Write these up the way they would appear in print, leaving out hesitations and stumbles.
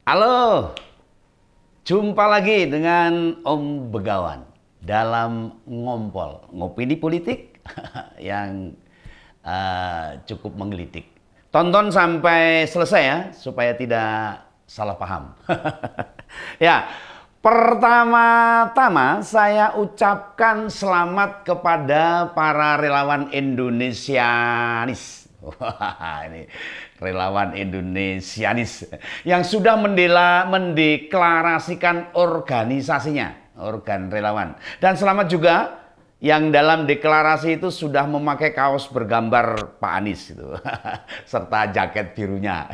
Halo, jumpa lagi dengan Om Begawan dalam Ngopi di Politik yang cukup menggelitik. Tonton sampai selesai ya, supaya tidak salah paham. Ya, pertama-tama saya ucapkan selamat kepada para relawan Indonesianis. Wah, ini relawan Indonesianis yang sudah mendeklarasikan organisasinya, organ relawan. Dan selamat juga yang dalam deklarasi itu sudah memakai kaos bergambar Pak Anies itu, serta jaket birunya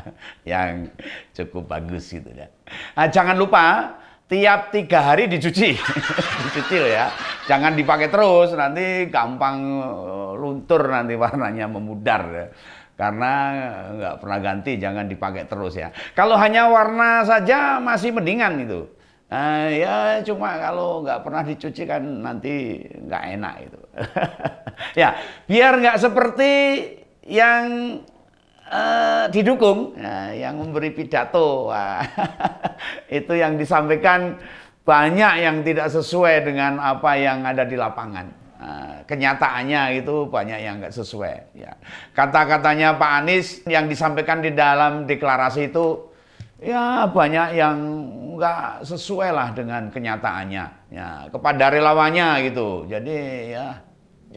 yang cukup bagus gitu ya. Nah, jangan lupa tiap 3 hari dicuci, dicuci loh ya. Jangan dipakai terus, nanti gampang luntur, nanti warnanya memudar ya. Karena nggak pernah ganti, jangan dipakai terus ya. Kalau hanya warna saja masih mendingan itu. Ya cuma kalau nggak pernah dicuci kan nanti nggak enak itu. Ya, biar nggak seperti yang didukung, ya, yang memberi pidato. Itu yang disampaikan banyak yang tidak sesuai dengan apa yang ada di lapangan. Kenyataannya itu banyak yang nggak sesuai. Ya. Kata-katanya Pak Anies yang disampaikan di dalam deklarasi itu ya banyak yang nggak sesuai lah dengan kenyataannya. Ya, kepada relawannya gitu. Jadi ya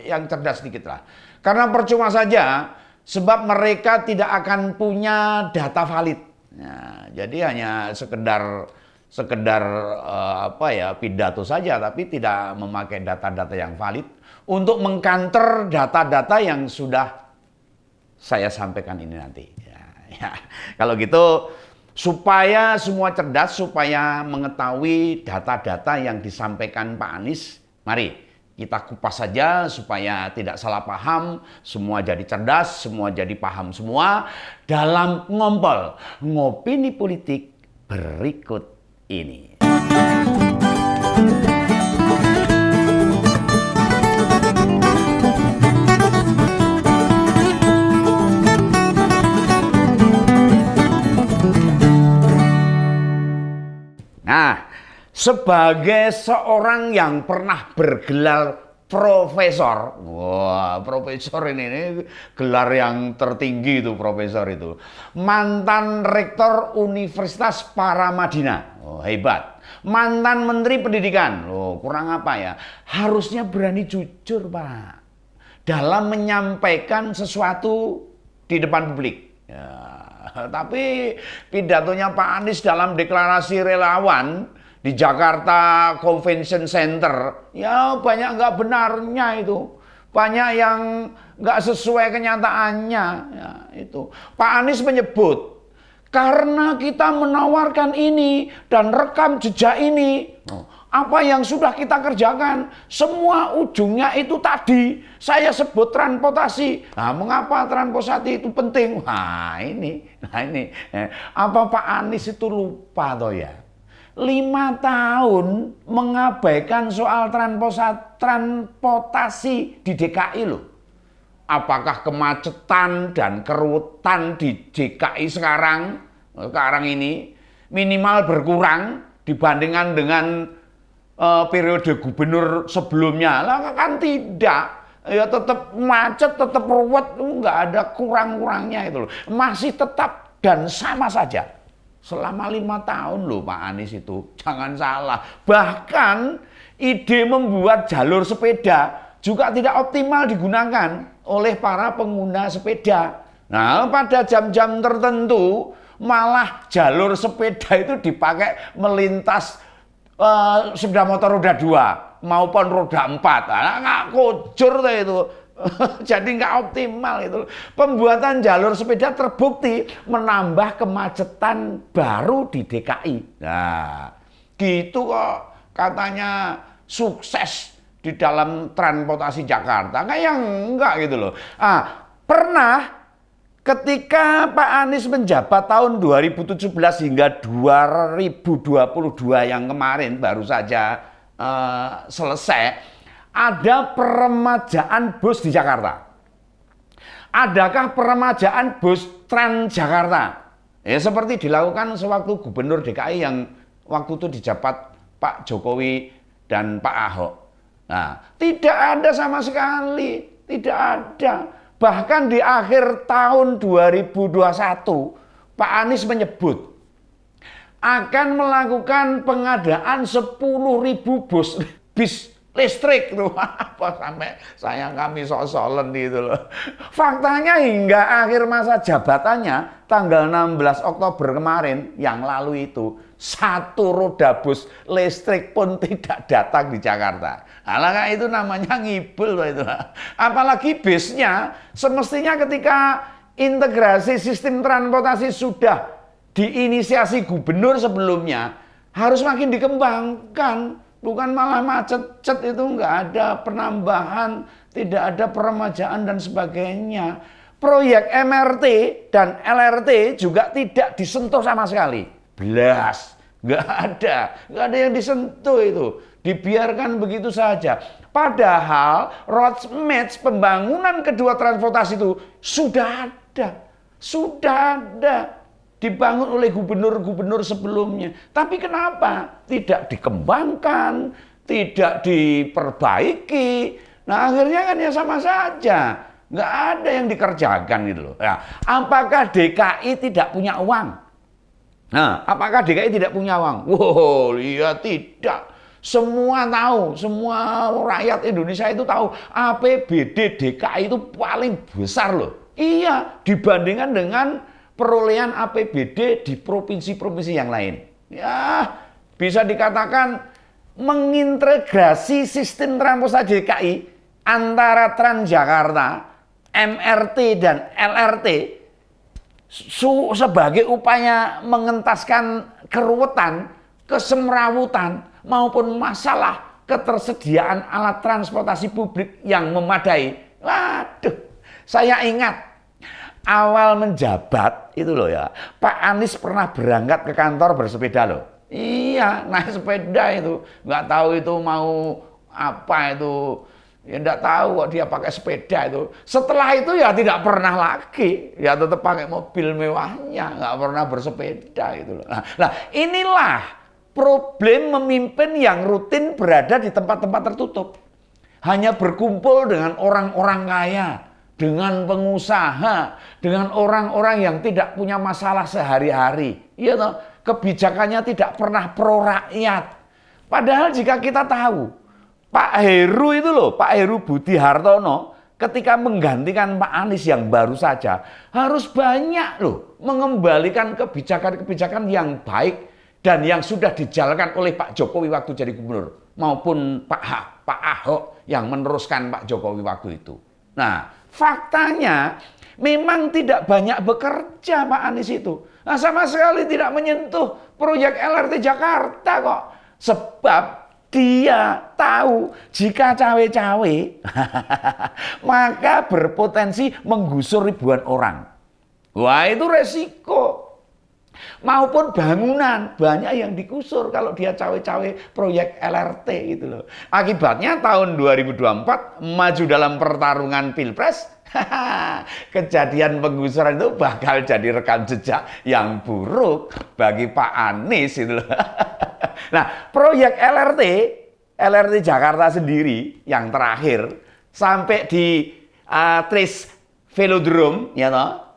yang cerdas sedikit lah. Karena percuma saja, sebab mereka tidak akan punya data valid. Ya, jadi hanya sekedar apa ya, pidato saja, tapi tidak memakai data-data yang valid untuk mengkanter data-data yang sudah saya sampaikan ini nanti. Ya. Kalau gitu, supaya semua cerdas, supaya mengetahui data-data yang disampaikan Pak Anies, mari kita kupas saja supaya tidak salah paham, semua jadi cerdas, semua jadi paham semua dalam ngopini politik berikut ini. Nah, sebagai seorang yang pernah bergelar profesor, wah profesor ini gelar yang tertinggi itu, profesor itu, mantan rektor Universitas Paramadina, oh, hebat, mantan menteri pendidikan, oh, kurang apa ya, harusnya berani jujur Pak dalam menyampaikan sesuatu di depan publik. Ya. Tapi pidatonya Pak Anies dalam deklarasi relawan di Jakarta Convention Center, ya banyak nggak benarnya itu. Banyak yang nggak sesuai kenyataannya. Ya, itu. Pak Anies menyebut, karena kita menawarkan ini dan rekam jejak ini, apa yang sudah kita kerjakan, semua ujungnya itu tadi saya sebut transportasi. Nah, mengapa transportasi itu penting? Nah ini, apa Pak Anies itu lupa toh ya? 5 tahun mengabaikan soal transportasi di DKI loh. Apakah kemacetan dan kerutan di DKI sekarang ini minimal berkurang dibandingkan dengan periode gubernur sebelumnya? Lah kan tidak. Ya tetap macet, tetap ruwet, nggak ada kurang-kurangnya itu loh. Masih tetap dan sama saja. Selama 5 tahun loh Pak Anies itu, jangan salah. Bahkan ide membuat jalur sepeda juga tidak optimal digunakan oleh para pengguna sepeda. Nah, pada jam-jam tertentu malah jalur sepeda itu dipakai melintas sepeda motor roda 2 maupun roda 4. Nah, nggak kocur itu. Jadi nggak optimal itu. Pembuatan jalur sepeda terbukti menambah kemacetan baru di DKI. Nah, gitu kok katanya sukses di dalam transportasi Jakarta. Kayak enggak gitu loh. Pernah ketika Pak Anies menjabat tahun 2017 hingga 2022 yang kemarin baru saja selesai, ada peremajaan bus di Jakarta. Adakah peremajaan bus Transjakarta? Ya seperti dilakukan sewaktu Gubernur DKI yang waktu itu dijabat Pak Jokowi dan Pak Ahok. Nah, tidak ada sama sekali, tidak ada. Bahkan di akhir tahun 2021, Pak Anies menyebut akan melakukan pengadaan 10.000 bis listrik tuh. Apa sampai sayang kami sok-solen gitu loh. Faktanya hingga akhir masa jabatannya tanggal 16 Oktober kemarin yang lalu itu, satu roda bus listrik pun tidak datang di Jakarta. Nah, itu namanya ngibul loh itu. Apalagi bisnya semestinya ketika integrasi sistem transportasi sudah diinisiasi gubernur sebelumnya harus makin dikembangkan, bukan malah macet-cet, itu nggak ada penambahan, tidak ada peremajaan dan sebagainya. Proyek MRT dan LRT juga tidak disentuh sama sekali, belas, nggak ada yang disentuh itu, dibiarkan begitu saja. Padahal roadmap pembangunan kedua transportasi itu sudah ada. Dibangun oleh gubernur-gubernur sebelumnya. Tapi kenapa tidak dikembangkan, tidak diperbaiki? Nah akhirnya kan ya sama saja. Nggak ada yang dikerjakan gitu loh. Nah, apakah DKI tidak punya uang? Nah, apakah DKI tidak punya uang? Wow, ya tidak. Semua tahu, semua rakyat Indonesia itu tahu APBD DKI itu paling besar loh. Iya, dibandingkan dengan perolehan APBD di provinsi-provinsi yang lain. Ya, bisa dikatakan mengintegrasi sistem transportasi DKI antara Transjakarta, MRT dan LRT sebagai upaya mengentaskan keruwetan, kesemrawutan maupun masalah ketersediaan alat transportasi publik yang memadai. Waduh, saya ingat awal menjabat itu loh ya, Pak Anies pernah berangkat ke kantor bersepeda loh. Iya, naik sepeda itu, nggak tahu itu mau apa itu, ya nggak tahu kok dia pakai sepeda itu. Setelah itu ya tidak pernah lagi, ya tetap pakai mobil mewahnya, nggak pernah bersepeda itu loh. Nah, inilah problem memimpin yang rutin berada di tempat-tempat tertutup, hanya berkumpul dengan orang-orang kaya, dengan pengusaha, dengan orang-orang yang tidak punya masalah sehari-hari. Iya toh, kebijakannya tidak pernah pro rakyat. Padahal jika kita tahu, Pak Heru itu loh, Pak Heru Budi Hartono ketika menggantikan Pak Anies yang baru saja, harus banyak loh mengembalikan kebijakan-kebijakan yang baik dan yang sudah dijalankan oleh Pak Jokowi waktu jadi gubernur, maupun Pak Ahok yang meneruskan Pak Jokowi waktu itu. Nah, faktanya memang tidak banyak bekerja Pak Anies itu. Nah, sama sekali tidak menyentuh proyek LRT Jakarta kok. Sebab dia tahu jika cawe-cawe maka berpotensi menggusur ribuan orang. Wah, itu resiko. Maupun bangunan banyak yang digusur kalau dia cawe-cawe proyek LRT gitu loh. Akibatnya tahun 2024 maju dalam pertarungan Pilpres, kejadian penggusuran itu bakal jadi rekam jejak yang buruk bagi Pak Anies itu loh. Nah, proyek LRT Jakarta sendiri yang terakhir sampai di Tris Velodrome ya toh,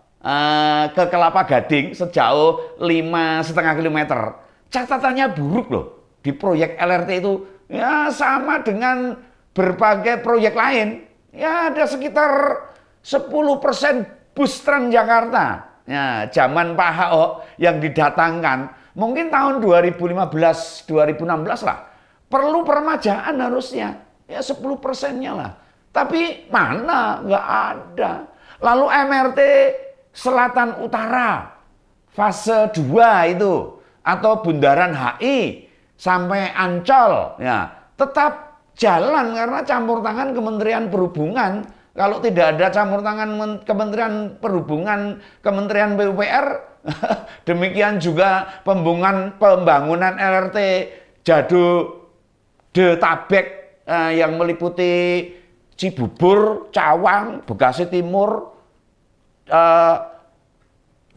ke Kelapa Gading sejauh 5,5 kilometer. Catatannya buruk loh. Di proyek LRT itu ya sama dengan berbagai proyek lain. Ya ada sekitar 10% bus Transjakarta. Ya, zaman Pak Ahok yang didatangkan mungkin tahun 2015-2016 lah. Perlu peremajaan harusnya. Ya 10%-nya lah. Tapi mana? Nggak ada. Lalu MRT Selatan Utara fase 2 itu atau Bundaran HI sampai Ancol ya tetap jalan karena campur tangan Kementerian Perhubungan. Kalau tidak ada campur tangan Kementerian Perhubungan, Kementerian PUPR, demikian juga pembangunan LRT Jabodetabek yang meliputi Cibubur, Cawang, Bekasi Timur,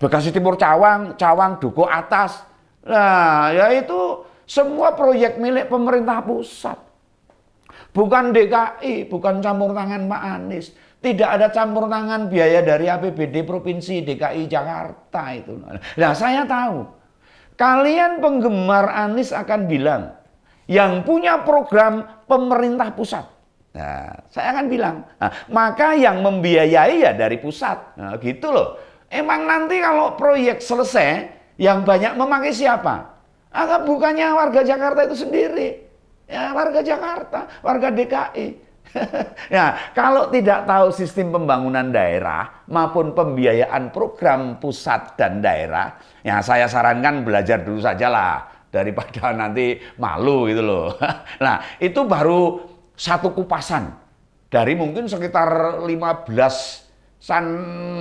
Bekasi Timur Cawang, Cawang Duku Atas. Nah, ya itu semua proyek milik pemerintah pusat. Bukan DKI, bukan campur tangan Pak Anies. Tidak ada campur tangan biaya dari APBD Provinsi DKI Jakarta itu. Nah, saya tahu. Kalian penggemar Anies akan bilang, yang punya program pemerintah pusat. Nah, saya akan bilang, nah, maka yang membiayai ya dari pusat. Nah, gitu loh. Emang nanti kalau proyek selesai, yang banyak memakai siapa? Bukannya warga Jakarta itu sendiri. Ya, warga Jakarta, warga DKI. Ya, kalau tidak tahu sistem pembangunan daerah maupun pembiayaan program pusat dan daerah, ya saya sarankan belajar dulu sajalah daripada nanti malu gitu loh. Nah, itu baru satu kupasan dari mungkin sekitar 15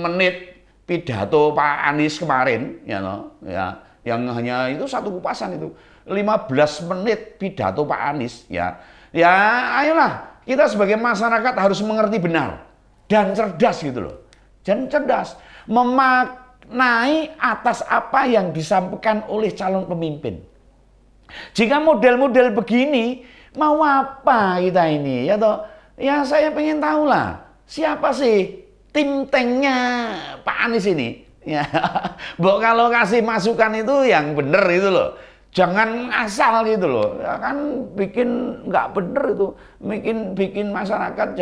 menit pidato Pak Anies kemarin, ya, yang hanya itu satu kupasan itu 15 menit pidato Pak Anies, ya, ayolah kita sebagai masyarakat harus mengerti benar dan cerdas gitu loh, dan cerdas memaknai atas apa yang disampaikan oleh calon pemimpin. Jika model-model begini mau apa kita ini, ya toh, ya saya pengen tahu lah siapa sih tim tanknya Pak Anies ini. Ya, Mbok kalau kasih masukan itu yang bener itu loh. Jangan asal gitu loh. Ya kan bikin nggak bener itu, bikin masyarakat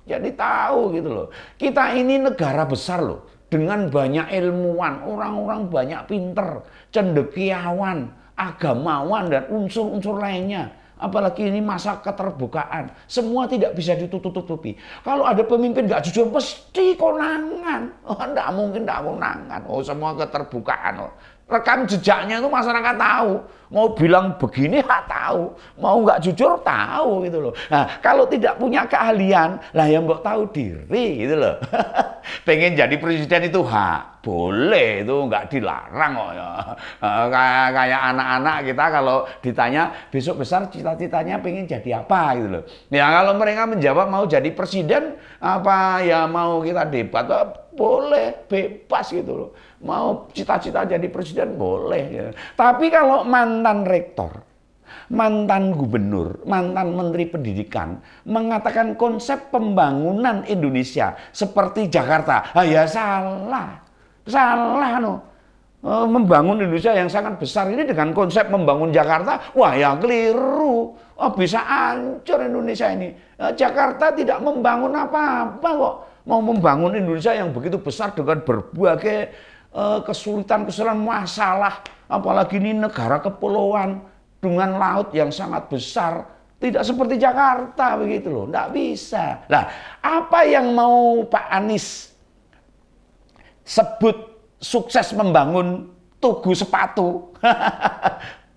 jadi tahu gitu loh. Kita ini negara besar loh, dengan banyak ilmuwan, orang-orang banyak pinter, cendekiawan, agamawan dan unsur-unsur lainnya. Apalagi ini masa keterbukaan, semua tidak bisa ditutup-tutupi. Kalau ada pemimpin nggak jujur, mesti konangan. Oh, nggak mungkin nggak konangan. Oh, semua keterbukaan. Oh. Rekam jejaknya itu masyarakat tahu. Mau bilang begini, tahu. Mau nggak jujur, tahu gitu loh. Nah, kalau tidak punya keahlian, lah yang mbok tahu diri gitu loh. Pengen jadi presiden itu hak, boleh, itu nggak dilarang kok ya. Kayak anak-anak kita kalau ditanya besok besar cita-citanya pengen jadi apa gitu loh. Ya kalau mereka menjawab mau jadi presiden, apa ya mau kita debat, boleh, bebas gitu loh. Mau cita-cita jadi presiden boleh. Ya. Tapi kalau mantan rektor, mantan gubernur, mantan menteri pendidikan mengatakan konsep pembangunan Indonesia seperti Jakarta, ya salah no. Membangun Indonesia yang sangat besar ini dengan konsep membangun Jakarta, wah ya keliru. Oh, bisa hancur Indonesia ini. Jakarta tidak membangun apa-apa kok. Mau membangun Indonesia yang begitu besar dengan berbagai kesulitan masalah, apalagi ini negara kepulauan dengan laut yang sangat besar, tidak seperti Jakarta begitu loh, nggak bisa. Nah, apa yang mau Pak Anies sebut sukses membangun tugu sepatu,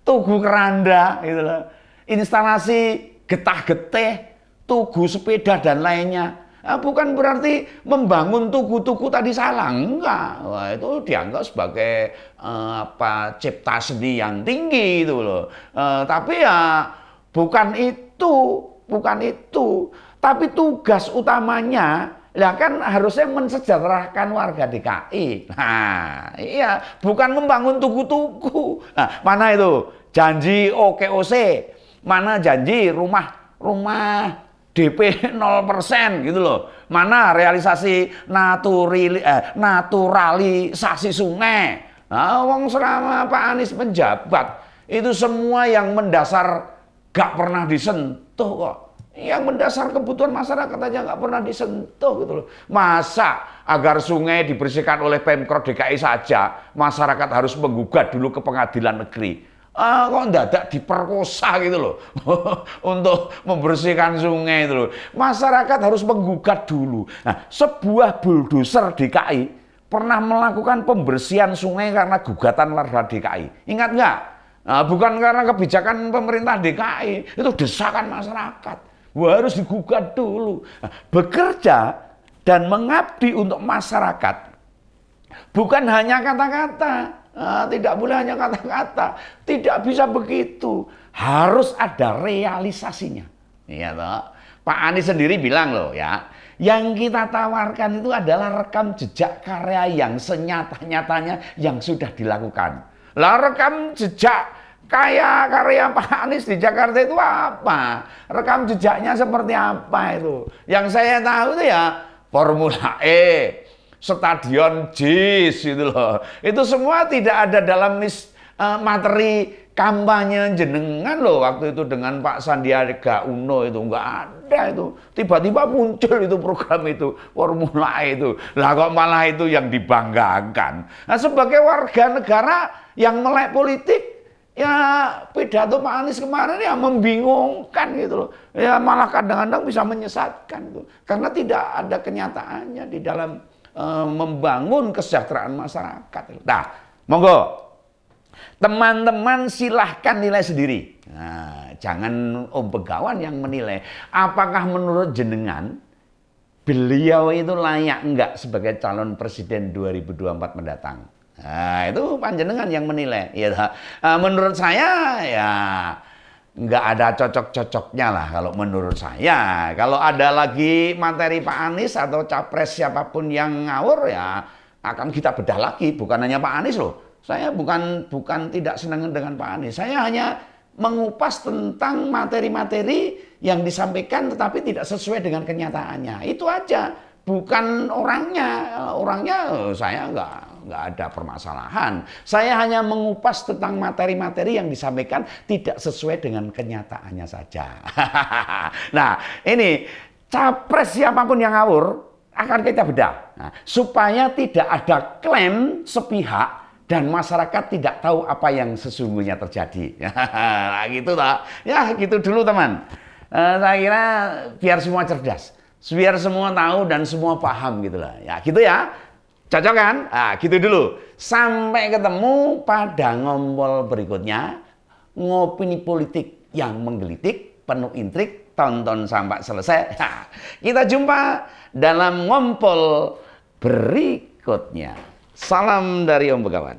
tugu keranda, gitu loh, instalasi getah-getih, tugu sepeda dan lainnya. Bukan berarti membangun tugu-tugu tadi salah, enggak. Wah, itu dianggap sebagai cipta seni yang tinggi itu loh. Tapi ya bukan itu. Tapi tugas utamanya lah kan harusnya mensejahterakan warga DKI. Nah, iya, bukan membangun tugu-tugu. Nah, mana itu janji OKOC? Mana janji rumah DP 0% gitu loh. Mana realisasi naturalisasi sungai. Nah, wong selama Pak Anies menjabat, itu semua yang mendasar gak pernah disentuh kok. Yang mendasar kebutuhan masyarakat aja gak pernah disentuh gitu loh. Masa agar sungai dibersihkan oleh Pemprov DKI saja, masyarakat harus menggugat dulu ke pengadilan negeri. Kok mendadak diperkosa gitu loh untuk membersihkan sungai itu loh. Masyarakat harus menggugat dulu. Nah, sebuah bulldozer DKI pernah melakukan pembersihan sungai karena gugatan warga DKI. Ingat nggak? Nah, bukan karena kebijakan pemerintah DKI, itu desakan masyarakat. Wah, harus digugat dulu. Nah, bekerja dan mengabdi untuk masyarakat bukan hanya kata-kata. Tidak boleh hanya kata-kata, tidak bisa begitu, harus ada realisasinya. Ya, toh. Pak Anies sendiri bilang loh ya, Yang kita tawarkan itu adalah rekam jejak karya yang senyata-nyatanya yang sudah dilakukan. Lah rekam jejak kayak karya Pak Anies di Jakarta itu apa? Rekam jejaknya seperti apa itu? Yang saya tahu itu ya Formula E, Stadion JIS itu loh. Itu semua tidak ada dalam materi kampanye jenengan loh waktu itu dengan Pak Sandiaga Uno itu nggak ada itu. Tiba-tiba muncul itu program itu Formula E itu. Lah kok malah itu yang dibanggakan. Nah sebagai warga negara yang melek politik ya pidato Pak Anies kemarin ya membingungkan gitu loh. Ya malah kadang-kadang bisa menyesatkan gitu. Karena tidak ada kenyataannya di dalam membangun kesejahteraan masyarakat. Nah, monggo teman-teman silahkan nilai sendiri. Nah, jangan Om Begawan yang menilai. Apakah menurut jenengan beliau itu layak enggak sebagai calon presiden 2024 mendatang? Nah, itu panjenengan yang menilai. Ya, menurut saya ya nggak ada cocok-cocoknya lah kalau menurut saya. Kalau ada lagi materi Pak Anies atau capres siapapun yang ngawur ya akan kita bedah lagi. Bukan hanya Pak Anies loh. Saya bukan tidak senang dengan Pak Anies. Saya hanya mengupas tentang materi-materi yang disampaikan tetapi tidak sesuai dengan kenyataannya. Itu aja. Bukan orangnya. Orangnya saya nggak ada permasalahan. Saya hanya mengupas tentang materi-materi yang disampaikan tidak sesuai dengan kenyataannya saja. Nah, ini capres siapapun yang ngawur akan kita bedah. Nah, supaya tidak ada klaim sepihak dan masyarakat tidak tahu apa yang sesungguhnya terjadi. Nah, gitu tak? Ya, gitu dulu teman. Saya kira biar semua cerdas, biar semua tahu dan semua paham gitulah. Ya, gitu ya. Cocok kan? Nah, gitu dulu. Sampai ketemu pada ngompol berikutnya, ngopini politik yang menggelitik, penuh intrik, tonton sampai selesai. Nah, kita jumpa dalam ngompol berikutnya. Salam dari Om Begawan.